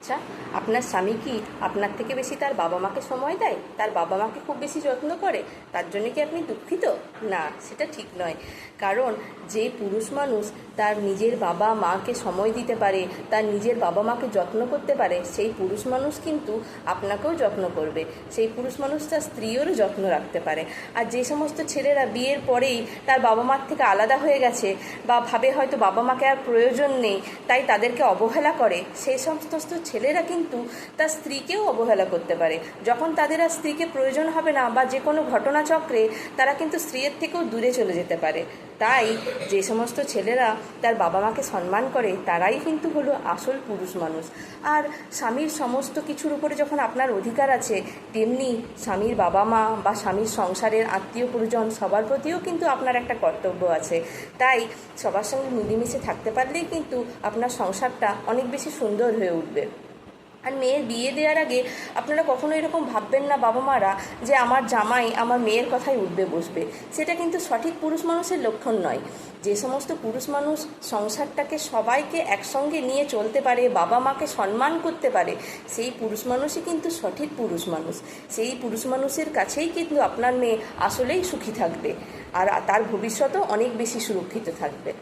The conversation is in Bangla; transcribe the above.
আচ্ছা, আপনার স্বামী কি আপনার থেকে বেশি তার বাবা মাকে সময় দেয়, তার বাবা মাকে খুব বেশি যত্ন করে? তার জন্য কি আপনি দুঃখিত? না, সেটা ঠিক নয়। কারণ যে পুরুষ মানুষ তার নিজের বাবা মাকে সময় দিতে পারে, তার নিজের বাবা মাকে যত্ন করতে পারে, সেই পুরুষ মানুষ কিন্তু আপনাকেও যত্ন করবে। সেই পুরুষ মানুষ তার স্ত্রীরও যত্ন রাখতে পারে। আর যে সমস্ত ছেলেরা বিয়ের পরেই তার বাবা মার থেকে আলাদা হয়ে গেছে বা ভাবে হয়তো বাবা মাকে আর প্রয়োজন নেই, তাই তাদেরকে অবহেলা করে, সেই সমস্ত ছেলেরা কিন্তু তার স্ত্রীকেও অবহেলা করতে পারে। যখন তাদের আর স্ত্রীকে প্রয়োজন হবে না বা যে কোনো ঘটনাচক্রে তারা কিন্তু স্ত্রীর থেকেও দূরে চলে যেতে পারে। তাই যে সমস্ত ছেলেরা তার বাবা মাকে সম্মান করে তারাই কিন্তু হলো আসল পুরুষ মানুষ। আর স্বামীর সমস্ত কিছুর উপরে যখন আপনার অধিকার আছে, তেমনি স্বামীর বাবা মা বা স্বামীর সংসারের আত্মীয় পরিজন সবার প্রতিও কিন্তু আপনার একটা কর্তব্য আছে। তাই সবার সঙ্গে মিলেমিশে থাকতে পারলেই কিন্তু আপনার সংসারটা অনেক বেশি সুন্দর হয়ে উঠবে। আর মেয়ের বিয়ে দেওয়ার আগে আপনারা কখনো এরকম ভাববেন না বাবা মারা যে আমার জামাই আমার মেয়ের কথাই উঠবে বসবে। সেটা কিন্তু সঠিক পুরুষ মানুষের লক্ষণ নয়। যে সমস্ত পুরুষ মানুষ সংসারটাকে সবাইকে একসঙ্গে নিয়ে চলতে পারে, বাবা মাকে সম্মান করতে পারে, সেই পুরুষ মানুষই কিন্তু সঠিক পুরুষ মানুষ। সেই পুরুষ মানুষের কাছেই কিন্তু আপনার মেয়ে আসলেই সুখী থাকবে, আর তার ভবিষ্যতও অনেক বেশি সুরক্ষিত থাকবে।